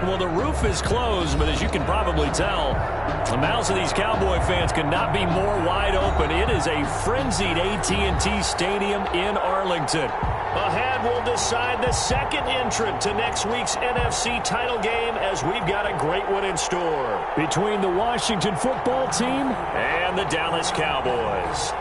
Well, the roof is closed, but as you can probably tell, the mouths of these Cowboy fans could not be more wide open. It is a frenzied AT&T Stadium in Arlington. Ahead, we'll decide the second entrant to next week's NFC title game as we've got a great one in store between the Washington football team and the Dallas Cowboys.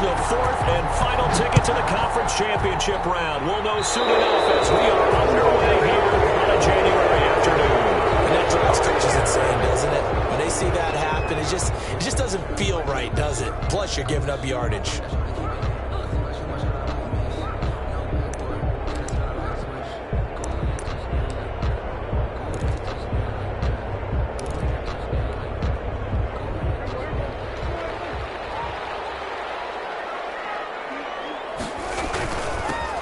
The fourth and final ticket to the conference championship round. We'll know soon enough as we are underway here on a January afternoon. And that drive stretch is insane, doesn't it? When they see that happen, it just doesn't feel right, does it? Plus, you're giving up yardage.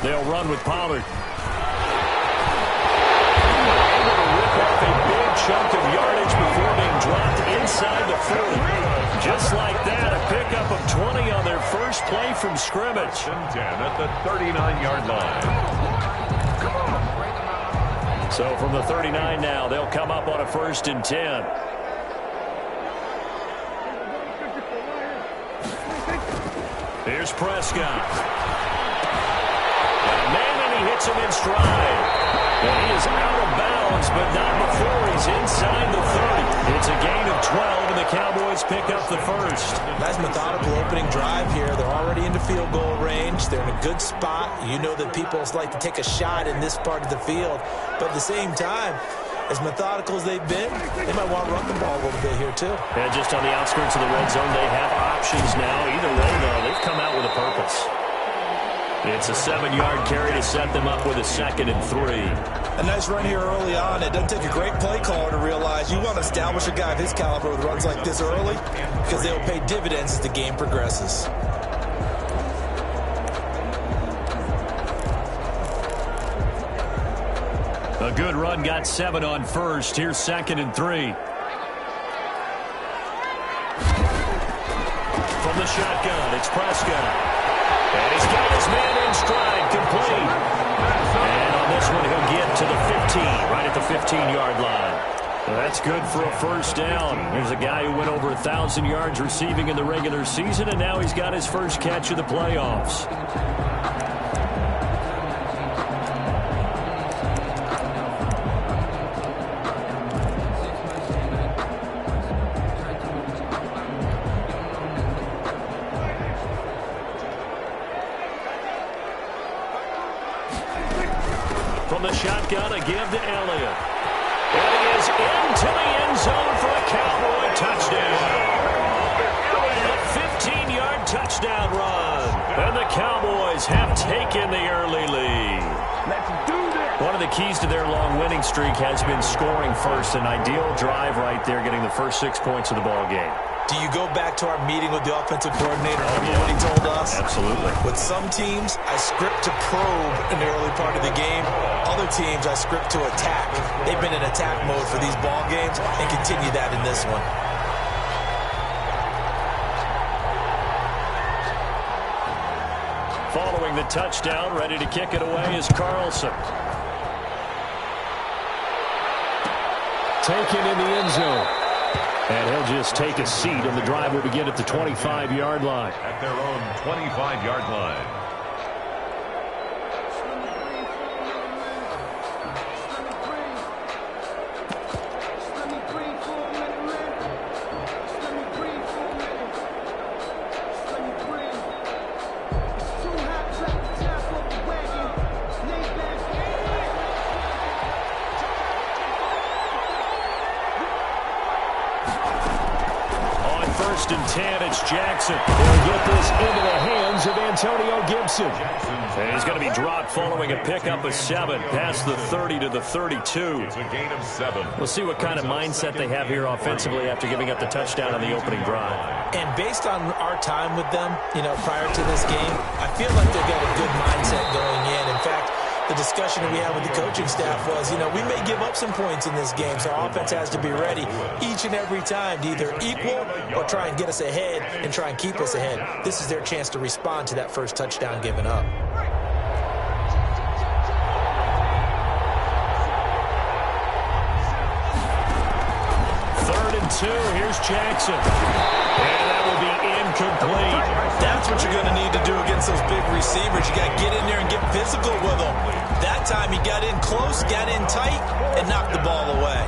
They'll run with Pollard. Able to rip off a big chunk of yardage before being dropped inside the 40. Just like that, a pickup of 20 on their first play from scrimmage. 10 at the 39-yard line. So from the 39 now, they'll come up on a 1st and 10. Here's Prescott. He hits him in stride. And he is out of bounds, but not before he's inside the 30. It's a gain of 12, and the Cowboys pick up the first. Nice methodical opening drive here. They're already into field goal range. They're in a good spot. You know that people like to take a shot in this part of the field. But at the same time, as methodical as they've been, they might want to run the ball a little bit here, too. And just on the outskirts of the red zone, they have options now. Either way, though, they've come out with a purpose. It's a 7-yard carry to set them up with a 2nd and 3. A nice run here early on. It doesn't take a great play caller to realize you want to establish a guy of his caliber with runs like this early because they will pay dividends as the game progresses. A good run got 7 on first. Here's 2nd and 3. From the shotgun, it's Prescott. And he's got his man in stride, complete. And on this one, he'll get to the 15, right at the 15-yard line. Well, that's good for a first down. There's a guy who went over 1,000 yards receiving in the regular season, and now he's got his first catch of the playoffs. From the shotgun, a give to Elliott. And he is into the end zone for a Cowboy touchdown. A 15-yard touchdown run. And the Cowboys have taken the early lead. Let's do this. One of the keys to their long winning streak has been scoring first. An ideal drive right there, getting the first 6 points of the ball game. Do you go back to our meeting with the offensive coordinator? Remember what he told us? Absolutely. With some teams, I script to probe in the early part of the game. Other teams, I script to attack. They've been in attack mode for these ball games and continue that in this one. Following the touchdown, ready to kick it away is Carlson. Taken in the end zone. And he'll just take a seat, and the drive will begin at the 25-yard line. At their own 25-yard line. And 10, it's Jackson. He'll get this into the hands of Antonio Gibson. And he's going to be dropped following a pickup of 7 past the 30 to the 32. It's a gain of 7. We'll see what kind of mindset they have here offensively after giving up the touchdown on the opening drive. And based on our time with them, prior to this game, I feel like they've got a good mindset going in. In fact, the discussion that we had with the coaching staff was, we may give up some points in this game, so our offense has to be ready each and every time to either equal or try and get us ahead and try and keep us ahead. This is their chance to respond to that first touchdown given up. Third and 2, here's Jackson. And that will be incomplete. That's what you're going to need to do against those big receivers. You got to get in there and get physical with them. That time he got in close, got in tight, and knocked the ball away.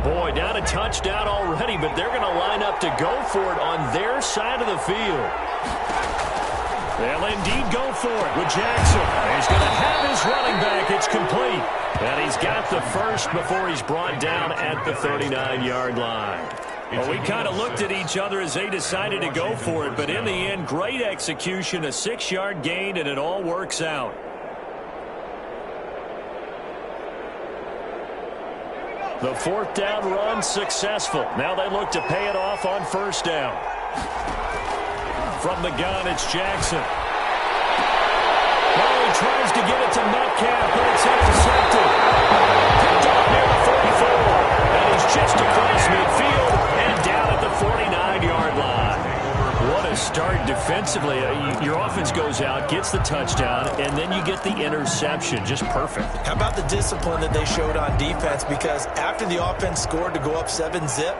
Boy, down a touchdown already, but they're going to line up to go for it on their side of the field. They'll indeed go for it with Jackson. He's going to have his running back. It's complete. And he's got the first before he's brought down at the 39-yard line. Well, we kind of looked at each other as they decided to go for it, but in the end, great execution, a 6-yard gain, and it all works out. The fourth down run successful. Now they look to pay it off on first down. From the gun, it's Jackson. Well, he tries to get it to Metcalf, but it's intercepted. Picked up near the 44. And he's just across midfield and down at the 49-yard line. What a start defensively. Your offense goes out, gets the touchdown, and then you get the interception. Just perfect. How about the discipline that they showed on defense? Because after the offense scored to go up 7-zip,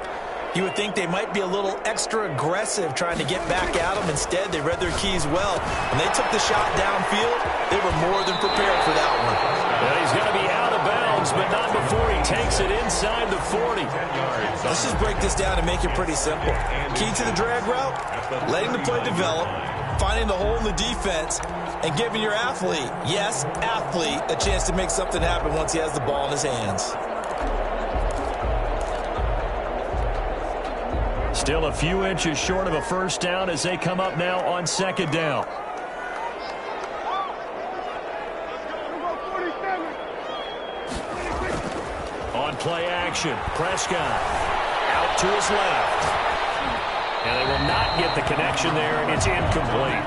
you would think they might be a little extra aggressive trying to get back at them. Instead, they read their keys well. When they took the shot downfield, they were more than prepared for that one. Well, he's going to be out of bounds, but not before he takes it inside the 40. Let's just break this down and make it pretty simple. Key to the drag route, letting the play develop, finding the hole in the defense, and giving your athlete, yes, athlete, a chance to make something happen once he has the ball in his hands. Still a few inches short of a first down as they come up now on second down. On play action, Prescott out to his left. And they will not get the connection there. It's incomplete.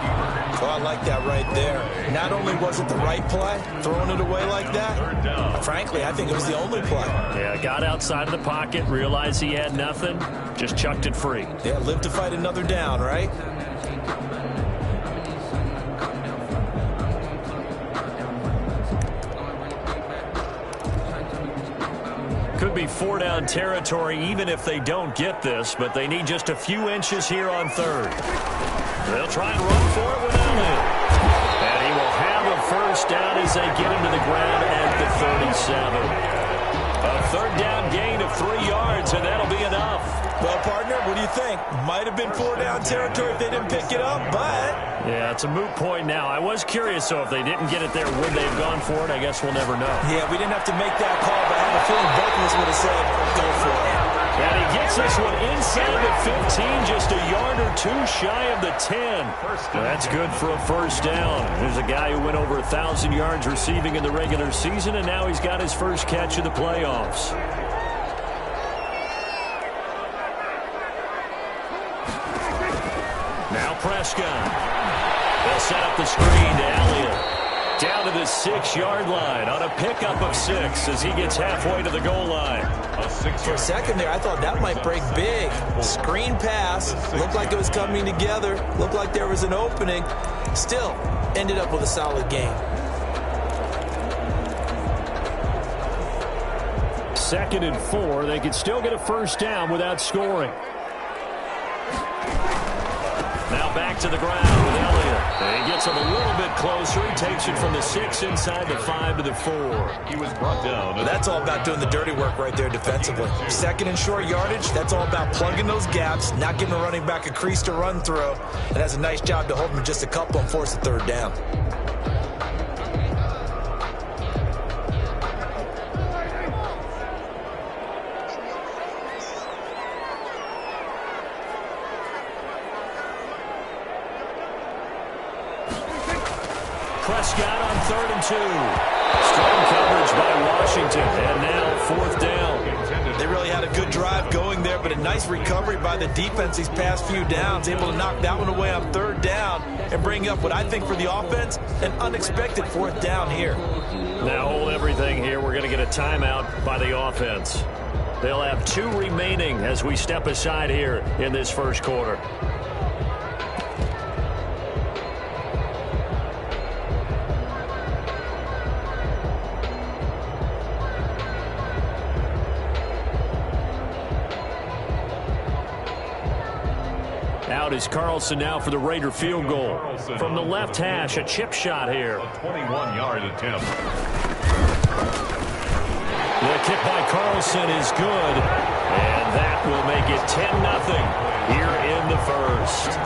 Oh, I like that right there. Not only was it the right play, throwing it away like that, frankly, I think it was the only play. Yeah, got outside of the pocket, realized he had nothing, just chucked it free. Yeah, live to fight another down, right? Could be 4-down territory even if they don't get this, but they need just a few inches here on third. They'll try and run for it with Elliott. And he will have a first down as they get him to the ground at the 37. A third down gain of 3 yards, and that'll be enough. Well, partner, what do you think? Might have been 4-down territory if they didn't pick it up, but... Yeah, it's a moot point now. I was curious, so if they didn't get it there, would they have gone for it? I guess we'll never know. Yeah, we didn't have to make that call, but I have a feeling both of us would have said, go for it. And he gets this one inside the 15, just a yard or two shy of the 10. That's good for a first down. There's a guy who went over 1,000 yards receiving in the regular season, and now he's got his first catch of the playoffs. Now Prescott. They'll set up the screen to Elliott. Down to the 6-yard line on a pickup of 6 as he gets halfway to the goal line. For a second there, I thought that might break big. Screen pass. Looked like it was coming together. Looked like there was an opening. Still, ended up with a solid game. 2nd and 4. They could still get a first down without scoring. Now back to the ground with Elliott. And he gets him a little bit closer. He takes it from the 6 inside the 5 to the 4. He was brought down. That's all about doing the dirty work right there defensively. Second and short yardage, that's all about plugging those gaps, not giving a running back a crease to run through. And that's a nice job to hold him just a couple and force a third down. Prescott on 3rd and 2. Strong coverage by Washington. And now 4th down. They really had a good drive going there, but a nice recovery by the defense these past few downs. Able to knock that one away on 3rd down and bring up what I think for the offense, an unexpected 4th down here. Now hold everything here. We're going to get a timeout by the offense. They'll have 2 remaining as we step aside here in this first quarter. Out is Carlson now for the Raider field goal. From the left hash, a chip shot here. A 21-yard attempt. The kick by Carlson is good, and that will make it 10-0 here in the first.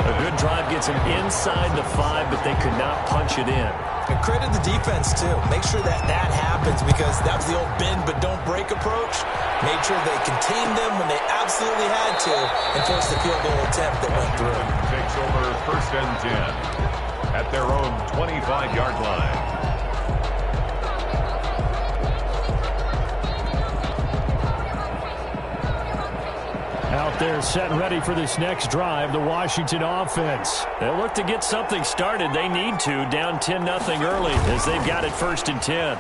A good drive gets him inside the 5, but they could not punch it in. And credit the defense, too. Make sure that that happens because that was the old bend but don't break approach. Made sure they contained them when they absolutely had to and forced the field goal attempt that went through. Takes over 1st and 10 at their own 25-yard line. Out there set and ready for this next drive, the Washington offense. They'll look to get something started. They need to, down 10-0 early as they've got it 1st and 10.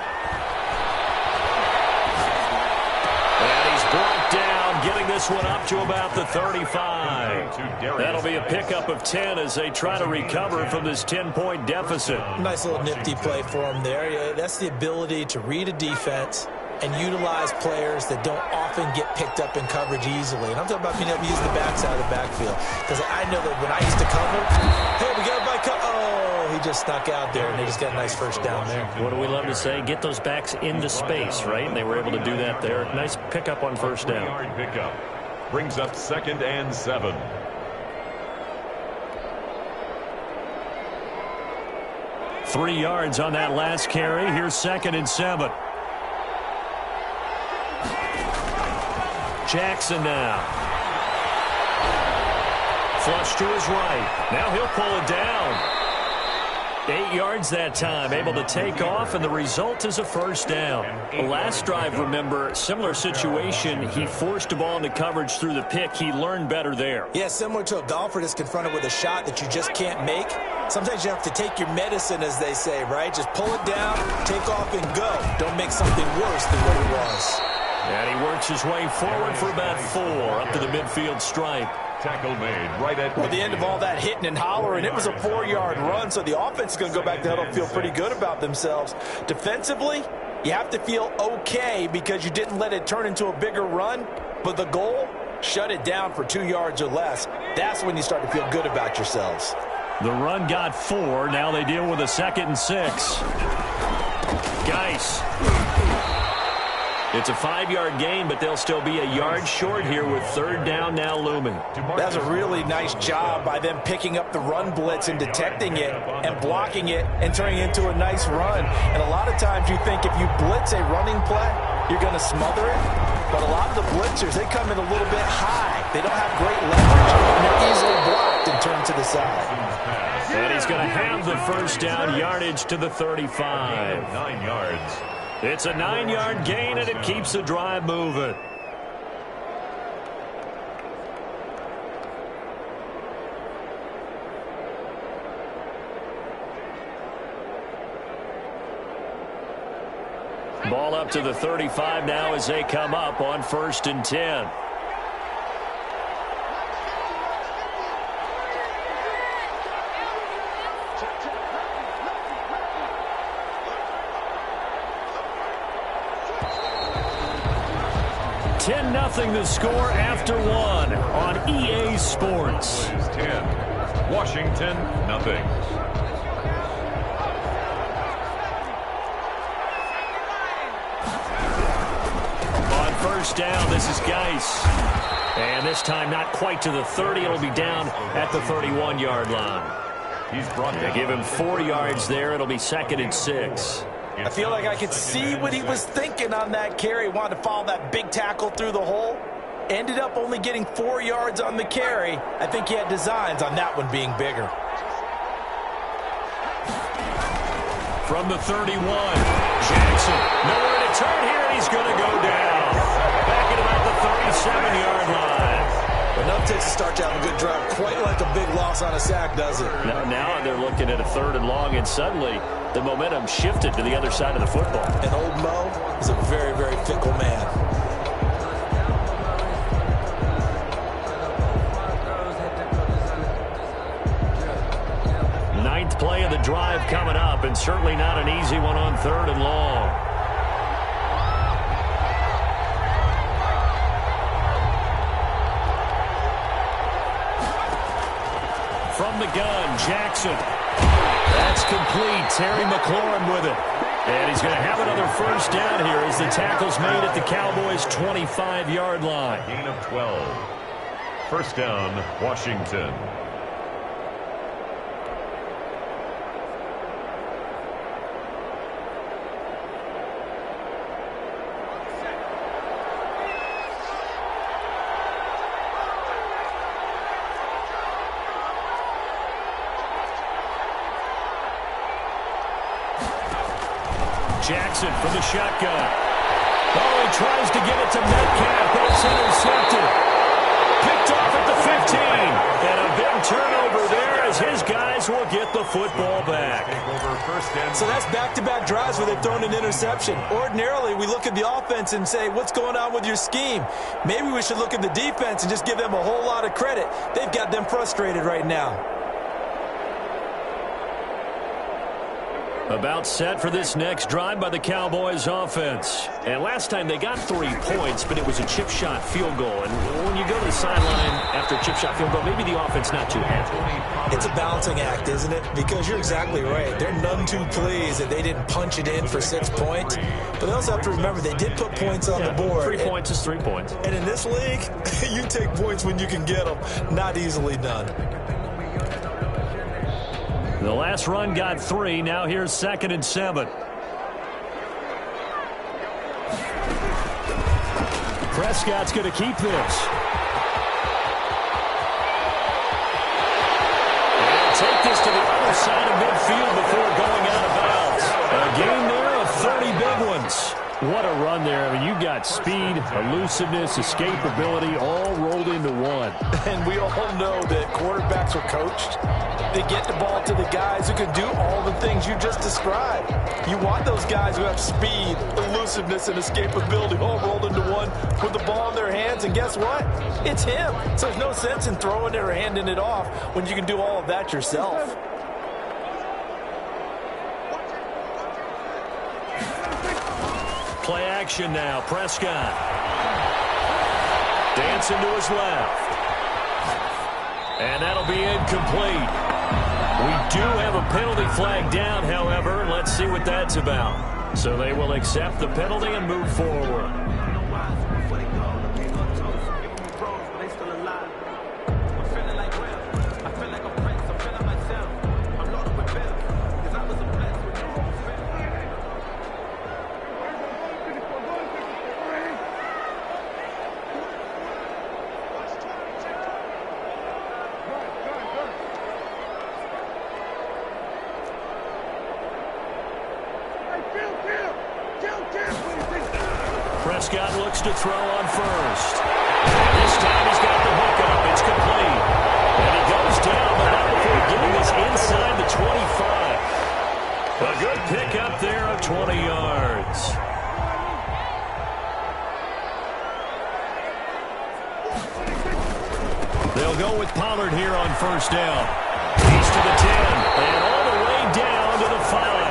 And he's brought down, getting this one up to about the 35. That'll be a pickup of 10 as they try to recover from this 10-point deficit. Nice little nifty play for him there. Yeah, that's the ability to read a defense and utilize players that don't often get picked up in coverage easily. And I'm talking about being able to use the backside of the backfield. Because I know that when I used to cover, hey, we got everybody oh, he just snuck out there, and they just got a nice first down there. What do we love to say? Get those backs into space, right? And they were able to do that there. Nice pickup on first down. 3-yard pickup. Brings up 2nd and 7. Three yards on that last carry. Here's 2nd and 7. Jackson now. Flush to his right. Now he'll pull it down. 8 yards that time, able to take off, and the result is a first down. The last drive, remember, similar situation. He forced the ball into coverage through the pick. He learned better there. Yeah, similar to a golfer that's confronted with a shot that you just can't make. Sometimes you have to take your medicine, as they say, right? Just pull it down, take off, and go. Don't make something worse than what it was. And he works his way forward for about 4 up to the midfield stripe. Tackle made right at the end of all that hitting and hollering, it was a 4-yard run, so the offense is going to go back to huddle and feel pretty good about themselves. Defensively, you have to feel okay because you didn't let it turn into a bigger run, but the goal, shut it down for 2 yards or less. That's when you start to feel good about yourselves. The run got 4. Now they deal with a 2nd and 6. Geis. It's a 5-yard gain, but they'll still be a yard short here with 3rd down now looming. That's a really nice job by them picking up the run blitz and detecting it and blocking it and turning it into a nice run. And a lot of times you think if you blitz a running play, you're going to smother it. But a lot of the blitzers, they come in a little bit high. They don't have great leverage, and they're easily blocked and turned to the side. And he's going to have the first down, yardage to the 35. 9 yards. It's a 9-yard gain, and it keeps the drive moving. Ball up to the 35 now as they come up on 1st and 10. Nothing the score after 1 on EA Sports. 10. Washington, nothing. On first down, this is Geis. And this time not quite to the 30. It'll be down at the 31-yard line. He's brought They give him 4 yards there. It'll be 2nd and 6. I feel like I could see what he was thinking on that carry. Wanted to follow that big tackle through the hole. Ended up only getting 4 yards on the carry. I think he had designs on that one being bigger. From the 31, Jackson. Nowhere to turn here, and he's going to go down. Back at about the 37-yard line. Enough takes to start to have a good drive. Quite like a big loss on a sack, does it? Now they're looking at a 3rd and long, and suddenly the momentum shifted to the other side of the football. And old Mo is a very, very fickle man. Ninth play of the drive coming up, and certainly not an easy one on 3rd and long. From the gun, Jackson. That's complete. Terry McLaurin with it. And he's going to have another first down here as the tackle's made at the Cowboys' 25-yard line. Gain of 12. First down, Washington. Jackson from the shotgun. Oh, he tries to get it to Metcalf, but it's intercepted. Picked off at the 15. And a big turnover there as his guys will get the football back. So that's back-to-back drives where they've thrown an interception. Ordinarily, we look at the offense and say, what's going on with your scheme? Maybe we should look at the defense and just give them a whole lot of credit. They've got them frustrated right now. About set for this next drive by the Cowboys offense. And last time they got 3 points, but it was a chip shot field goal. And when you go to the sideline after a chip shot field goal, maybe the offense not too happy. It's a balancing act, isn't it? Because you're exactly right. They're none too pleased that they didn't punch it in for 6 points. But they also have to remember they did put points on the board. 3 points is 3 points. And in this league, you take points when you can get them. Not easily done. The last run got 3. Now here's 2nd and 7. Prescott's going to keep this. And take this to the other side of midfield before going out of bounds. A game there of 30 big ones. What a run there. I mean, you got speed, elusiveness, escapability all rolled into one. And we all know that quarterbacks are coached. They get the ball to the guys who can do all the things you just described. You want those guys who have speed, elusiveness, and escapability all rolled into one with the ball in their hands. And guess what? It's him. So there's no sense in throwing it or handing it off when you can do all of that yourself. Play action now. Prescott. Dancing to his left. And that'll be incomplete. We do have a penalty flag down, however. Let's see what that's about. So they will accept the penalty and move forward. Prescott looks to throw on first. This time he's got the hook up. It's complete. And he goes down, but not before getting this inside the 25. A good pickup there of 20 yards. They'll go with Pollard here on first down. He's to the 10 and all the way down to the 5.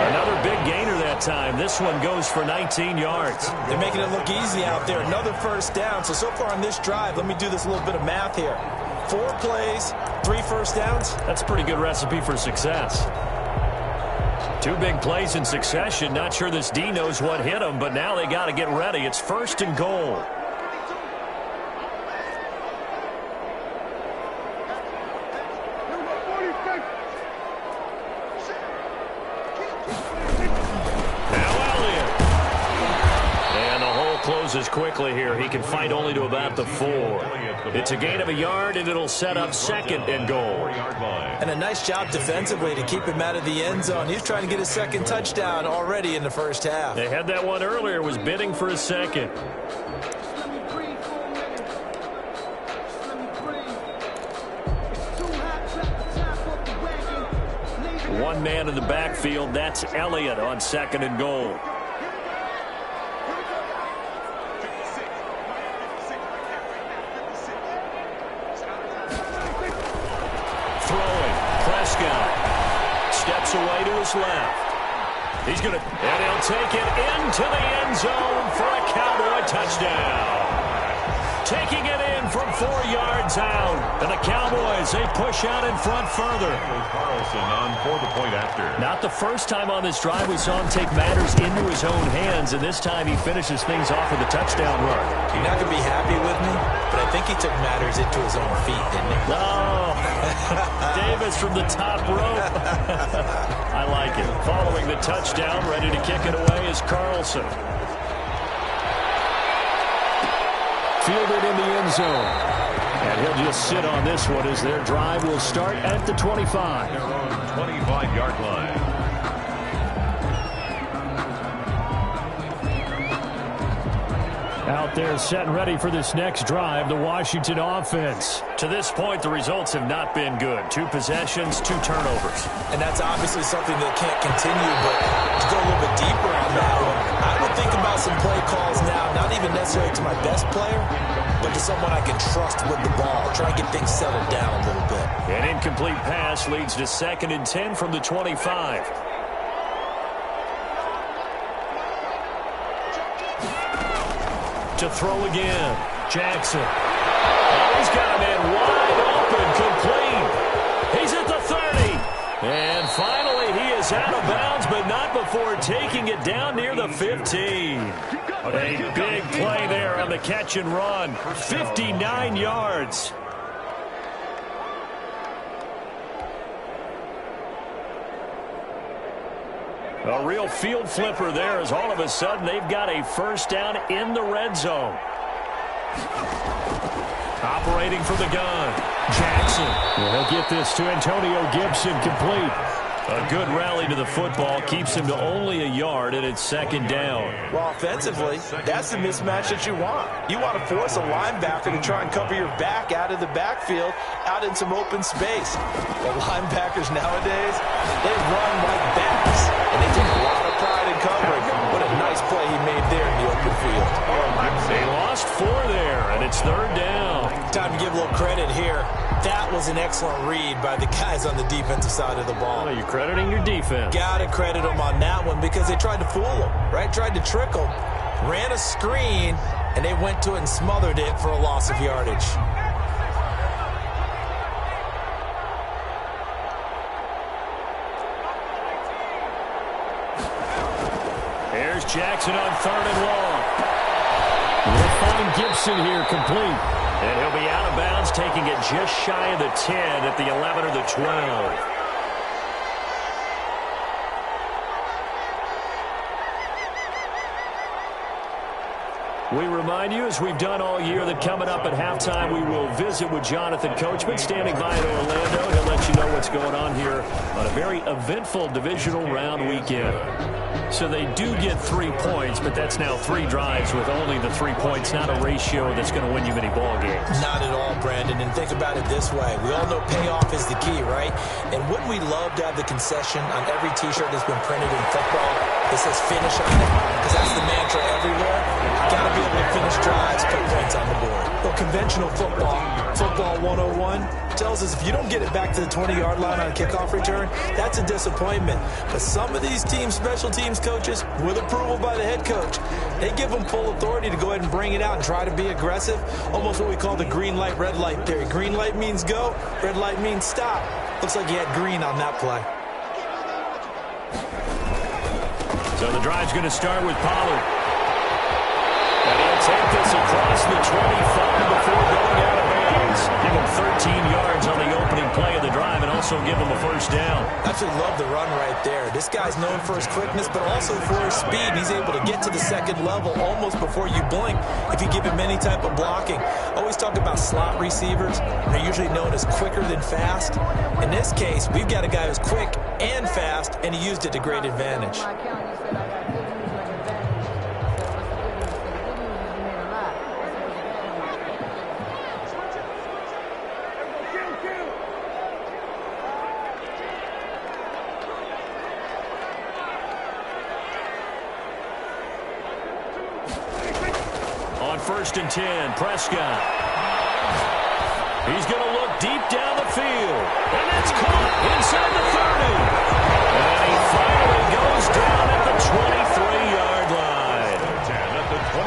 Another big gainer that time. This one goes for 19 yards. They're making it look easy out there. Another first down. So far on this drive, let me do this little bit of math here. 4 plays, 3 first downs? That's a pretty good recipe for success. 2 big plays in succession. Not sure this D knows what hit him, but now they got to get ready. It's 1st and goal. Closes quickly here. He can fight only to about the 4. It's a gain of a yard, and it'll set up 2nd and goal. And a nice job defensively to keep him out of the end zone. He's trying to get his 2nd touchdown already in the first half. They had that one earlier, was bidding for a 2nd. One man in the backfield. That's Elliott on 2nd and goal. Steps away to his left. He's going to, and he'll take it into the end zone for a Cowboy touchdown. Taking it in from 4 yards out. And the Cowboys, they push out in front further. Carlson on for the point after. Not the first time on this drive we saw him take matters into his own hands, and this time he finishes things off with a touchdown run. You're not going to be happy with me, but I think he took matters into his own feet, didn't he? No. Davis from the top rope. I like it. Following the touchdown, ready to kick it away is Carlson. Fielded in the end zone. And he'll just sit on this one as their drive will start at the 25. Their own 25-yard line. Out there set and ready for this next drive, the Washington offense. To this point, the results have not been good. 2 possessions, 2 turnovers. And that's obviously something that can't continue, but to go a little bit deeper on that one, I would think about some play calls now, not even necessarily to my best player, but to someone I can trust with the ball. Try and get things settled down a little bit. An incomplete pass leads to 2nd and 10 from the 25. To throw again, Jackson. Oh, he's got a man wide open, complete. He's at the 30. And finally, he is out of bounds, but not before taking it down near the 15. A big play there on the catch and run. 59 yards. A real field flipper there as all of a sudden they've got a first down in the red zone. Operating from the gun, Jackson. He'll get this to Antonio Gibson, complete. A good rally to the football keeps him to only a yard, and it's 2nd down. Well, offensively, that's the mismatch that you want. You want to force a linebacker to try and cover your back out of the backfield, out in some open space. The linebackers nowadays, they run like backs, and they take a lot of pride in covering. What a nice play he made there in the open field. They lost 4 there, and it's 3rd down. Time to give a little credit here. That was an excellent read by the guys on the defensive side of the ball. Well, you're crediting your defense. Got to credit them on that one because they tried to fool them, right? Tried to trick them, ran a screen, and they went to it and smothered it for a loss of yardage. Here's Jackson on 3rd and long. We'll find Gibson here, complete. And he'll be out of bounds, taking it just shy of the 10 at the 11 or the 12. We remind you, as we've done all year, that coming up at halftime, we will visit with Jonathan Coachman, standing by in Orlando. He'll let you know what's going on here on a very eventful divisional round weekend. So they do get 3 points, but that's now 3 drives with only the 3 points, not a ratio that's going to win you many ball games. Not at all, Brandon. And think about it this way. We all know payoff is the key, right? And wouldn't we love to have the concession on every T-shirt that's been printed in football? It says finish on it, because that's the mantra everywhere. You got to be able to finish drives, put points on the board. Well, conventional football 101, tells us if you don't get it back to the 20-yard line on a kickoff return, that's a disappointment. But some of these teams, special teams coaches, with approval by the head coach, they give them full authority to go ahead and bring it out and try to be aggressive, almost what we call the green light, red light theory. Green light means go, red light means stop. Looks like he had green on that play. So the drive's going to start with Pollard. And he'll take this across the 25 before going out of bounds. Give him 13 yards on the opening play of the drive and also give him a first down. Absolutely love the run right there. This guy's known for his quickness, but also for his speed. He's able to get to the second level almost before you blink if you give him any type of blocking. Always talk about slot receivers. They're usually known as quicker than fast. In this case, we've got a guy who's quick and fast, and he used it to great advantage. On 1st and 10, Prescott. He's going to look deep down the field. And that's caught inside the 30. And he finally goes down at the 23-yard line.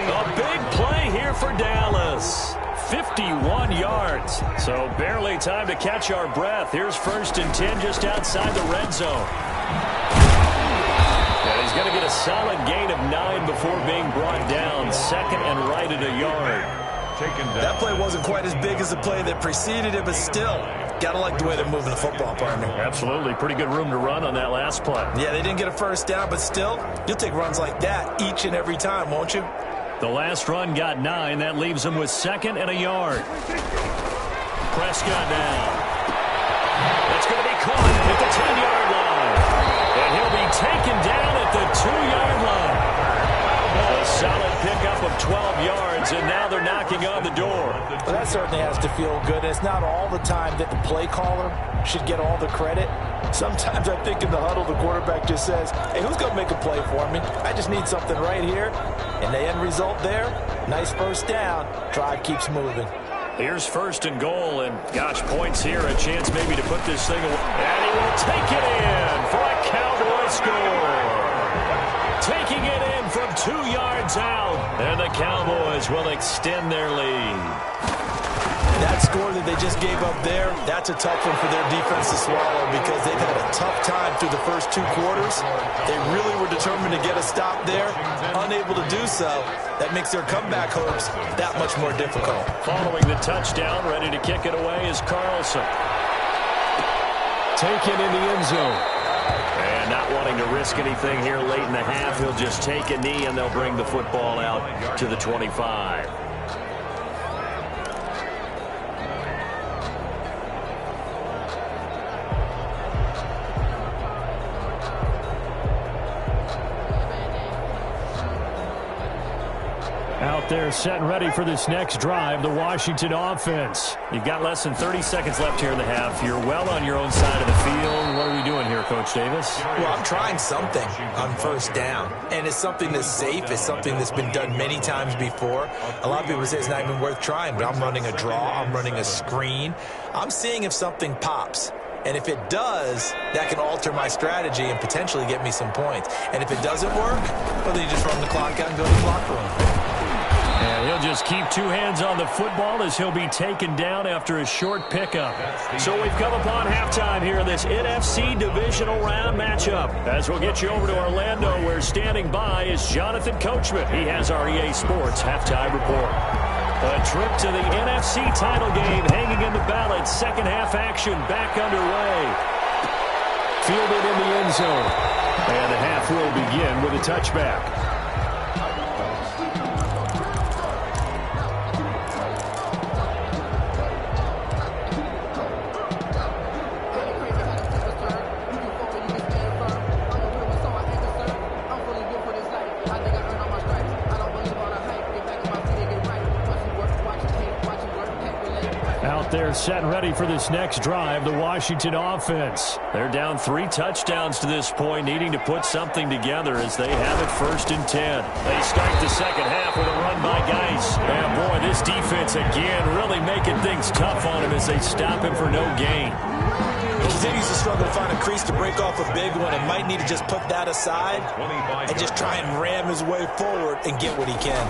A big play here for Dallas. 51 yards. So barely time to catch our breath. Here's 1st and 10 just outside the red zone. And he's going to get a solid gain of 9 before being brought down. Second and right at a yard. That play wasn't quite as big as the play that preceded it, but still, got to like the way they're moving the football, partner. Absolutely. Pretty good room to run on that last play. Yeah, they didn't get a first down, but still, you'll take runs like that each and every time, won't you? The last run got 9. That leaves him with 2nd and a yard. Prescott down. That's going to be caught at the 10-yard line. And he'll be taken down at the 2-yard line. A solid pickup of 12 yards, and now they're knocking on the door. Well, that certainly has to feel good. It's not all the time that the play caller should get all the credit. Sometimes I think in the huddle, the quarterback just says, hey, who's going to make a play for me? I just need something right here. And the end result there, nice first down. Drive keeps moving. Here's 1st and goal, and gosh, points here, a chance maybe to put this thing away. And he will take it in for a Cowboy score. Taking it in from 2 yards out, and the Cowboys will extend their lead. That score that they just gave up there, that's a tough one for their defense to swallow because they've had a tough time through the first 2 quarters. They really were determined to get a stop there, unable to do so. That makes their comeback hopes that much more difficult. Following the touchdown, ready to kick it away is Carlson. Taken in the end zone. And not wanting to risk anything here late in the half, he'll just take a knee and they'll bring the football out to the 25. Out there set and ready for this next drive, the Washington offense. You've got less than 30 seconds left here in the half. You're well on your own side of the field. What are we doing here, Coach Davis? Well, I'm trying something on first down, and it's something that's safe. It's something that's been done many times before. A lot of people say it's not even worth trying, but I'm running a draw. I'm running a screen. I'm seeing if something pops. And if it does, that can alter my strategy and potentially get me some points. And if it doesn't work, well, then you just run the clock out and go to the clock room. And he'll just keep 2 hands on the football as he'll be taken down after a short pickup. So we've come upon halftime here in this NFC divisional round matchup. As we'll get you over to Orlando, where standing by is Jonathan Coachman. He has our EA Sports halftime report. A trip to the NFC title game hanging in the balance. Second half action back underway. Fielded in the end zone. And the half will begin with a touchback. there set and ready for this next drive, the Washington offense. They're down 3 touchdowns to this point, needing to put something together as they have it 1st and 10. They start the second half with a run by Geis. And boy, this defense again really making things tough on him as they stop him for no gain. He continues to struggle to find a crease to break off a big one and might need to just put that aside and just try and ram his way forward and get what he can.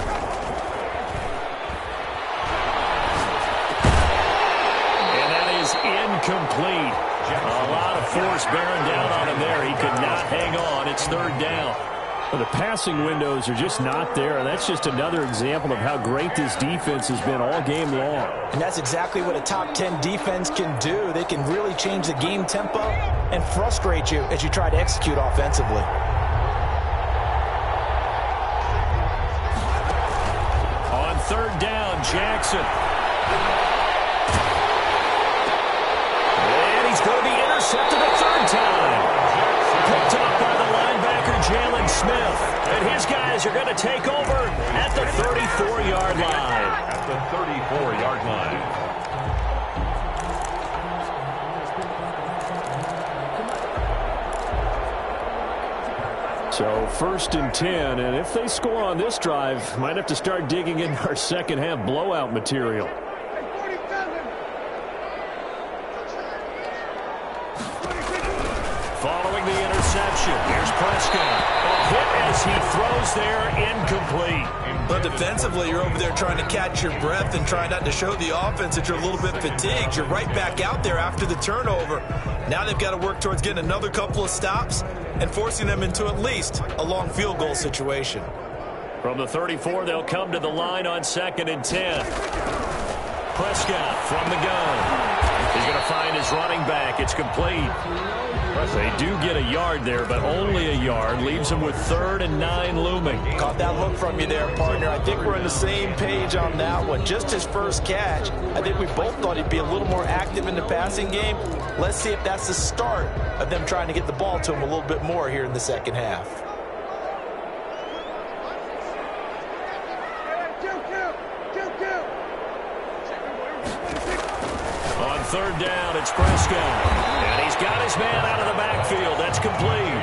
And that is incomplete. A lot of force bearing down on him there. He could not hang on. It's 3rd down. Well, the passing windows are just not there. That's just another example of how great this defense has been all game long. And that's exactly what a top 10 defense can do. They can really change the game tempo and frustrate you as you try to execute offensively. On 3rd down, Jackson. And he's going to be intercepted a 3rd time. Picked up by the linebacker, Jalen Smith. And his guys are going to take over at the 34-yard line. At the 34-yard line. So 1st and 10, and if they score on this drive, might have to start digging in our second half blowout material. Following the interception, here's Prescott. A hit as he throws there, incomplete. But defensively, you're over there trying to catch your breath and trying not to show the offense that you're a little bit fatigued. You're right back out there after the turnover. Now they've got to work towards getting another couple of stops and forcing them into at least a long field goal situation. From the 34, they'll come to the line on 2nd and 10. Prescott from the gun. He's going to find his running back. It's complete. They do get a yard there, but only a yard. Leaves them with 3rd and 9 looming. Caught that look from you there, partner. I think we're on the same page on that one. Just his first catch. I think we both thought he'd be a little more active in the passing game. Let's see if that's the start of them trying to get the ball to him a little bit more here in the second half. On 3rd down, it's Prescott. And he's got his man out of the backfield. That's complete.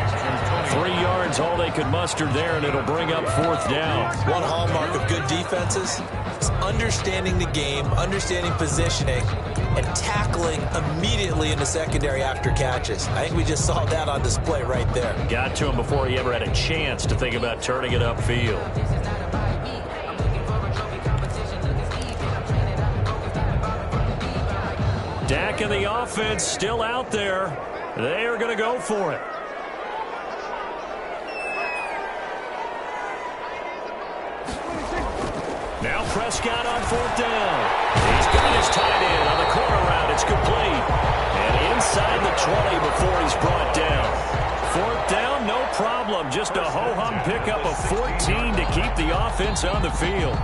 3 yards, all they could muster there, and it'll bring up 4th down. One hallmark of good defenses is understanding the game, understanding positioning, and tackling immediately in the secondary after catches. I think we just saw that on display right there. Got to him before he ever had a chance to think about turning it upfield. Dak and the offense still out there. They are going to go for it. Now Prescott on 4th down. He's got his tight end on the corner route. It's complete. And inside the 20 before he's brought down. 4th down, no problem. Just a ho-hum pickup of 14 to keep the offense on the field.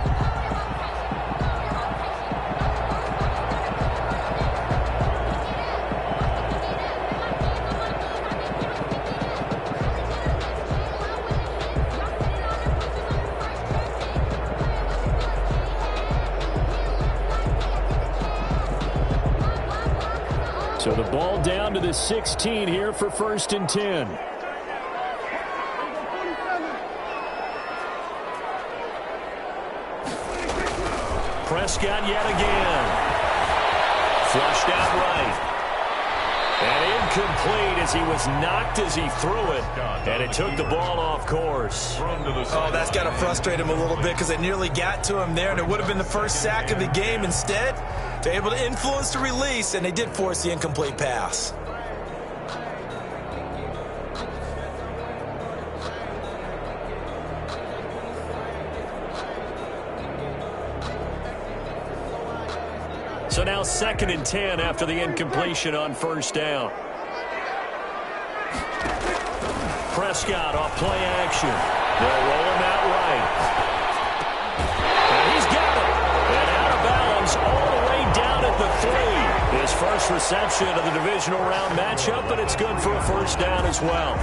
So the ball down to the 16 here for 1st and 10. Prescott yet again. Flushed out right. And incomplete as he was knocked as he threw it. And it took the ball off course. Oh, that's got to frustrate him a little bit because they nearly got to him there, and it would have been the first sack of the game. Instead, they're able to influence the release, and they did force the incomplete pass. So now 2nd and 10 after the incompletion on 1st down. Prescott off play action. They'll roll him out right. And he's got it. And out of bounds all the way down at the 3. His first reception of the divisional round matchup, but it's good for a 1st down as well.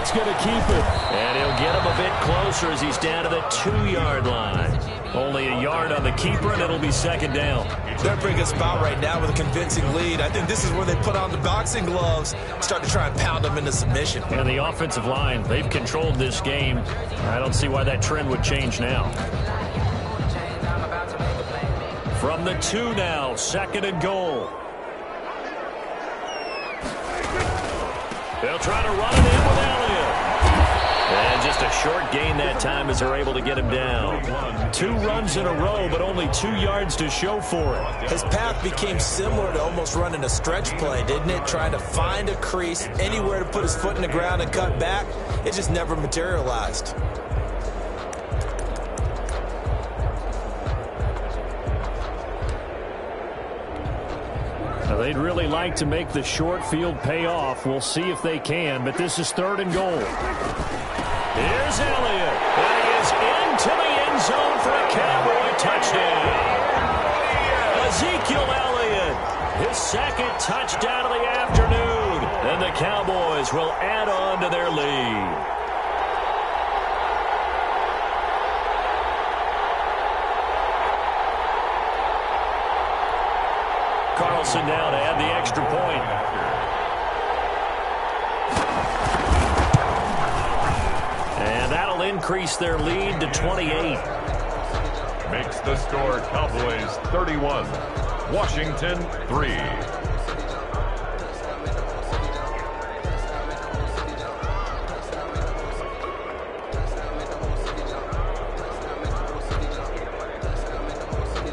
That's going to keep it. And he'll get him a bit closer as he's down to the 2-yard line. Only a yard on the keeper, and it'll be second down. They're in a pretty good spot right now with a convincing lead. I think this is where they put on the boxing gloves, start to try and pound them into submission. And the offensive line, they've controlled this game. I don't see why that trend would change now. From the 2 now, second and goal. They'll try to run it in with Elliott. And just a short gain that time as they're able to get him down. 2 runs in a row, but only 2 yards to show for it. His path became similar to almost running a stretch play, didn't it? Trying to find a crease, anywhere to put his foot in the ground and cut back. It just never materialized. Now, they'd really like to make the short field pay off. We'll see if they can, but this is third and goal. Here's Elliott, and he is into the end zone for a Cowboy touchdown. Ezekiel Elliott, his second touchdown of the afternoon, and the Cowboys will add on to their lead. Carlson now to add the extra point. And that'll increase their lead to 28. Makes the score Cowboys 31, Washington 3.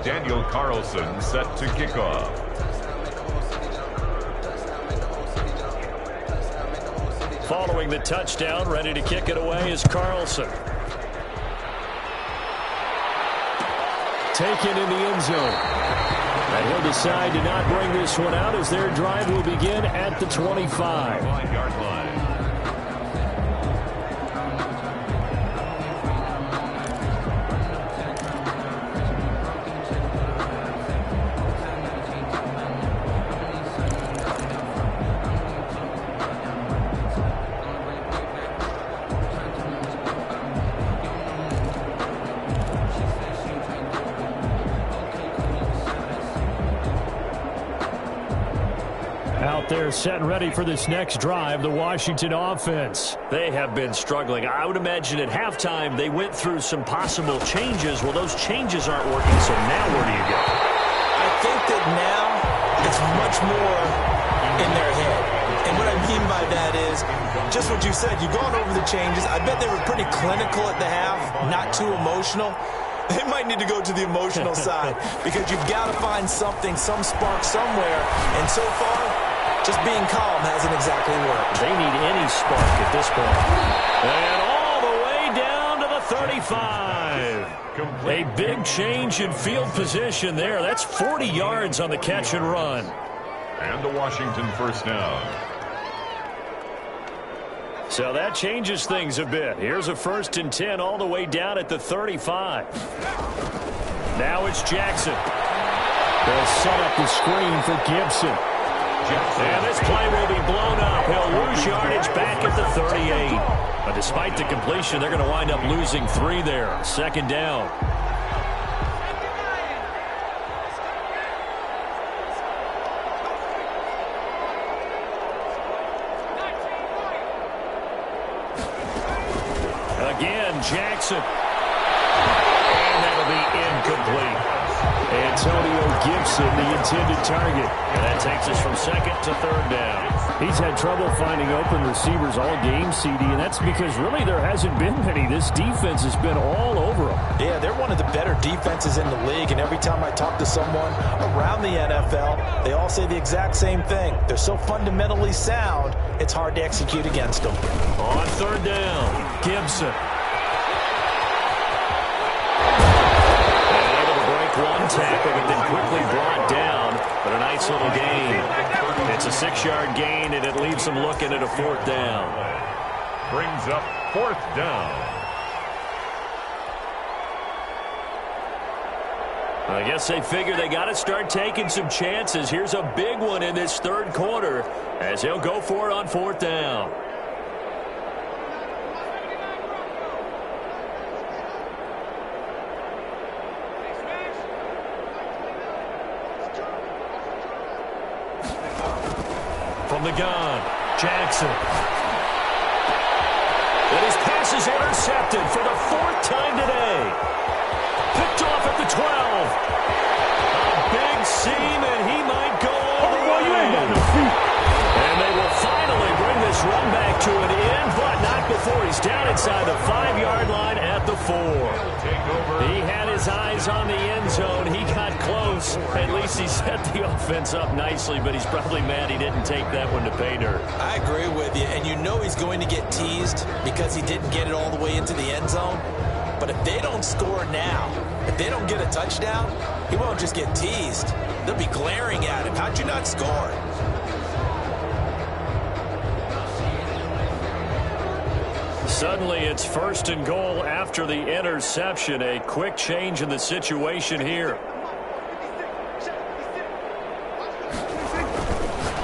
Daniel Carlson set to kick off. Following the touchdown, ready to kick it away is Carlson. Taken in the end zone. And he'll decide to not bring this one out as their drive will begin at the 25. 5-yard line. They're set and ready for this next drive, the Washington offense. They have been struggling. I would imagine at halftime they went through some possible changes. Well, those changes aren't working, so now where do you go? I think that now it's much more in their head. And what I mean by that is just what you said. You've gone over the changes. I bet they were pretty clinical at the half, not too emotional. They might need to go to the emotional side because you've got to find something, some spark somewhere. And so far, just being calm hasn't exactly worked. They need any spark at this point. And all the way down to the 35. A big change in field position there. That's 40 yards on the catch and run. And the Washington first down. So that changes things a bit. Here's a 1st and 10 all the way down at the 35. Now it's Jackson. They'll set up the screen for Gibson. And this play will be blown up. He'll lose yardage back at the 38. But despite the completion, they're going to wind up losing 3 there. Second down. Again, Jackson. And that'll be incomplete. Antonio Gibson, the intended target. And that takes us from second to third down. He's had trouble finding open receivers all game, CD, and that's because really there hasn't been many. This defense has been all over them. Yeah, they're one of the better defenses in the league, and every time I talk to someone around the NFL, they all say the exact same thing. They're so fundamentally sound, it's hard to execute against them. On third down, Gibson. One tackle, but then quickly brought down, but a nice little gain. It's a 6-yard gain, and it leaves them looking at a 4th down. Brings up 4th down. I guess they figure they got to start taking some chances. Here's a big one in this third quarter as he'll go for it on 4th down. From the gun, Jackson. And his pass is intercepted for the 4th time today. Picked off at the 12. A big seam, and he might go all the way. And they will finally bring this run back to an end, but not before he's down inside the 5-yard line at the 4. He had his eyes on the end zone. He got close. At least he set the offense up nicely, but he's probably mad he didn't take that one to pay dirt. I agree with you, and you know he's going to get teased because he didn't get it all the way into the end zone. But if they don't score now, if they don't get a touchdown, he won't just get teased. They'll be glaring at him. How'd you not score? Suddenly, it's 1st and goal after the interception. A quick change in the situation here.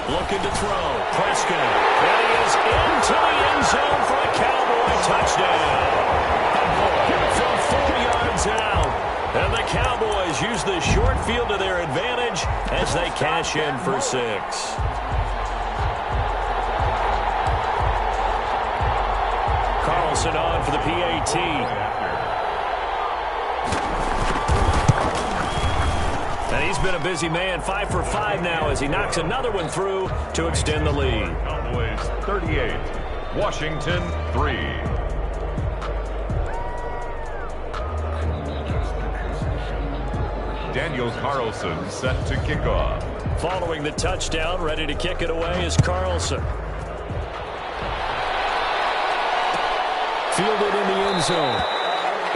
Looking to throw. Prescott. And he is into the end zone for a Cowboy touchdown. From 4 yards out. And the Cowboys use the short field to their advantage as they cash in for 6. Carlson on for the PAT. And he's been a busy man, 5 for 5 now as he knocks another one through to extend the lead. Cowboys 38, Washington 3. Daniel Carlson set to kick off. Following the touchdown, ready to kick it away is Carlson. Fielded in the end zone.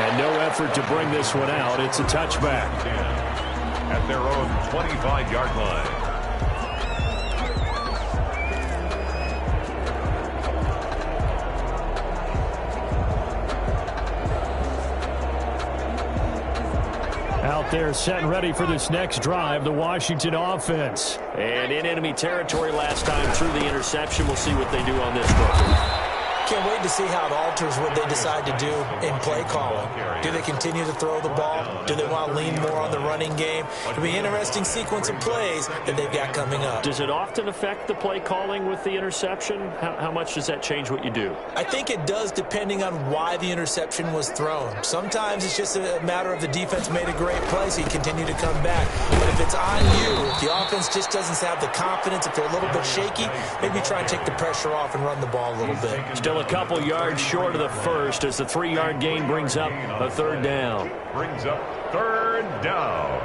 And no effort to bring this one out. It's a touchback. At their own 25-yard line. Out there set and ready for this next drive, the Washington offense. And in enemy territory last time through the interception. We'll see what they do on this drive. Can't wait to see how it alters what they decide to do in play calling. Do they continue to throw the ball? Do they want to lean more on the running game? It'll be an interesting sequence of plays that they've got coming up. Does it often affect the play calling with the interception? How much does that change what you do? I think it does depending on why the interception was thrown. Sometimes it's just a matter of the defense made a great play, so you continue to come back. But if it's on you, if the offense just doesn't have the confidence, if they're a little bit shaky, maybe try and take the pressure off and run the ball a little bit. Still a couple yards short of the first as the 3-yard gain brings up a 3rd down. Brings up 3rd down.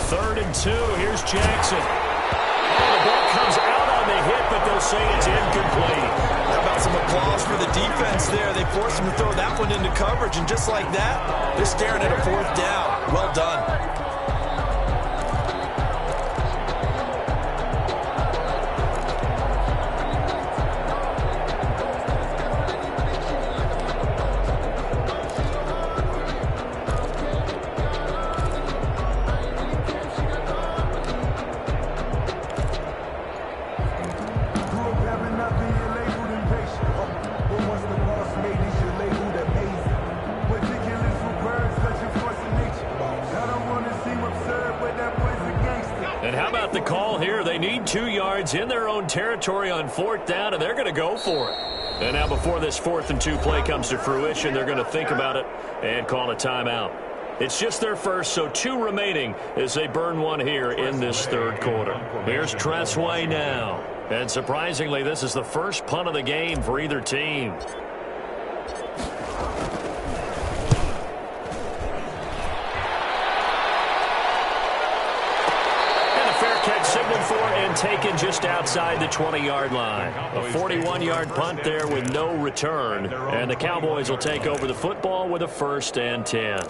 Third and 2. Here's Jackson. Oh, the ball comes out on the hit, but they'll say it's incomplete. How about some applause for the defense there? They forced him to throw that one into coverage, and just like that, they're staring at a 4th down. Well done. And how about the call here? They need 2 yards in their own territory on 4th down, and they're going to go for it. And now before this 4th and 2 play comes to fruition, they're going to think about it and call a timeout. It's just their first, so 2 remaining as they burn one here in this 3rd quarter. Here's Tressway now. And surprisingly, this is the first punt of the game for either team. Signaled for and taken just outside the 20-yard line. A 41-yard punt there with no return. And the Cowboys will take over the football with a 1st and 10.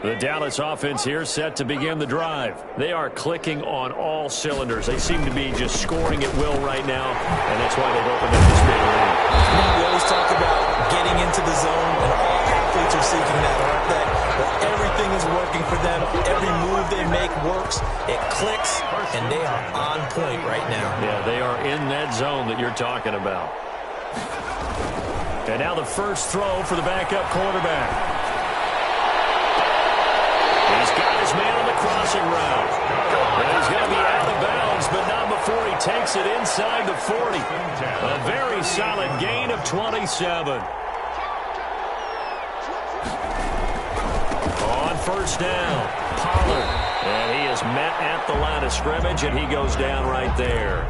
The Dallas offense here set to begin the drive. They are clicking on all cylinders. They seem to be just scoring at will right now, and that's why they've opened up this big lead. We always talk about getting into the zone, and all athletes are seeking that, aren't they? But everything is working for them. Every move they make works. It clicks, and they are on point right now. Yeah, they are in that zone that you're talking about. And now the first throw for the backup quarterback. He's got his man on the crossing route. And he's going to be out of bounds, but not before he takes it inside the 40. A very solid gain of 27. On first down, Pollard. And he is met at the line of scrimmage, and he goes down right there.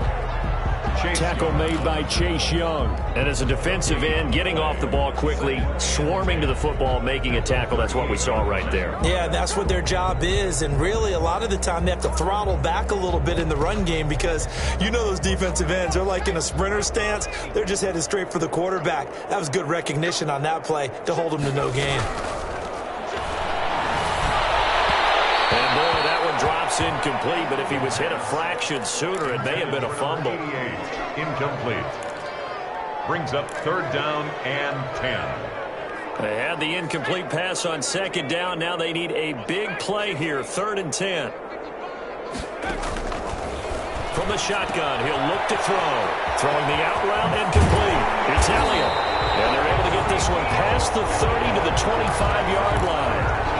Tackle made by Chase Young. And as a defensive end, getting off the ball quickly, swarming to the football, making a tackle. That's what we saw right there. Yeah, that's what their job is. And really, a lot of the time, they have to throttle back a little bit in the run game because you know those defensive ends, they're like in a sprinter stance. They're just headed straight for the quarterback. That was good recognition on that play to hold them to no gain. And boy, that one drops incomplete, but if he was hit a fraction sooner, it may have been a fumble. Incomplete. Brings up third down and 10. They had the incomplete pass on second down. Now they need a big play here, third and 10. From the shotgun, he'll look to throw. Throwing the out route incomplete. It's Elliott. And they're able to get this one past the 30 to the 25-yard line.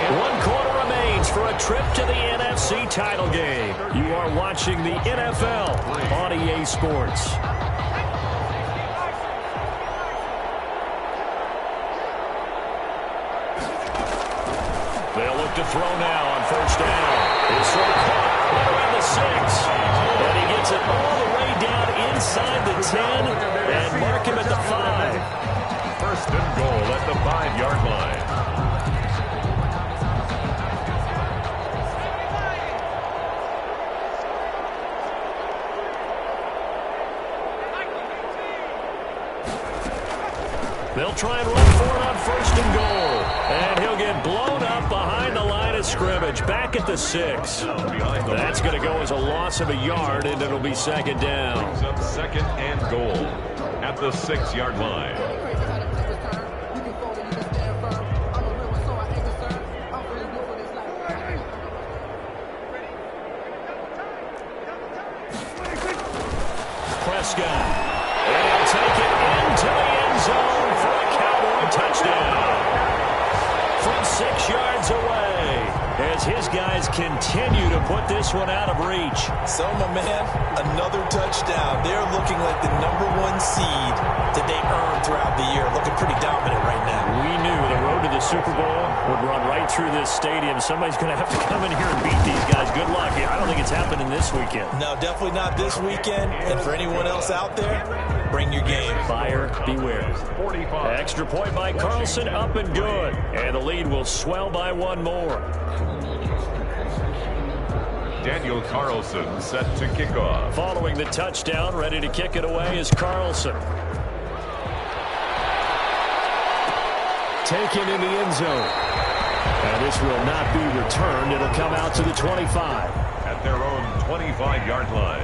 One quarter remains for a trip to the NFC title game. You are watching the NFL on EA Sports. They'll look to throw now on first down. His throw caught right around the 6. And he gets it all the way down inside the 10 and mark him at the 5. First and goal at the 5-yard line. They'll try and run for it on first and goal. And he'll get blown up behind the line of scrimmage. Back at the 6. That's going to go as a loss of a yard, and it'll be second down. Brings up second and goal at the 6-yard line. Prescott. And he'll take it into the end zone. Touchdown from 6 yards away as his guys continue to put this one out of reach. So, my man, another touchdown. They're looking like the #1 seed that they earned throughout the year. Looking pretty dominant right now. We knew the road to the Super Bowl would run right through this stadium. Somebody's going to have to come in here and beat these guys. Good luck. I don't think it's happening this weekend. No, definitely not this weekend. And for anyone else out there, bring your game. Buyer beware. 45. Extra point by Carlson, up and good. And the lead will swell by one more. Daniel Carlson set to kick off. Following the touchdown, ready to kick it away is Carlson. Taken in the end zone. And this will not be returned. It'll come out to the 25. At their own 25-yard line.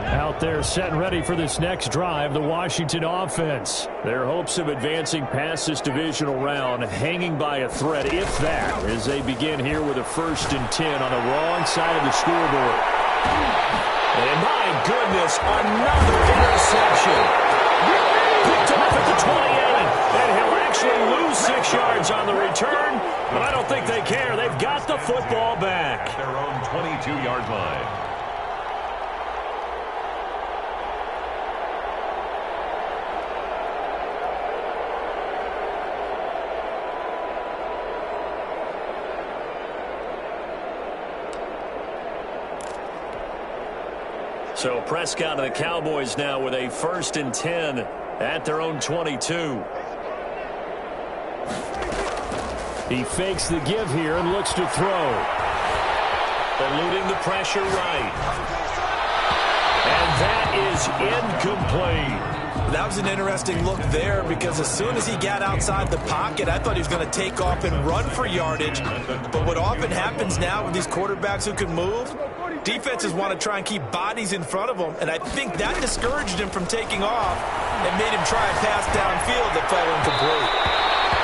Out there set and ready for this next drive, the Washington offense. Their hopes of advancing past this divisional round hanging by a thread, if that, as they begin here with a 1st and 10 on the wrong side of the scoreboard. And my goodness, another interception. Picked off at the 28, and he'll actually lose 6 yards on the return, but I don't think they care. They've got the football back. At their own 22-yard line. So Prescott and the Cowboys now with a 1st and 10 at their own 22. He fakes the give here and looks to throw. Eluding the pressure right. And that is incomplete. That was an interesting look there because as soon as he got outside the pocket, I thought he was going to take off and run for yardage. But what often happens now with these quarterbacks who can move, defenses want to try and keep bodies in front of them, and I think that discouraged him from taking off and made him try a pass downfield that fell incomplete.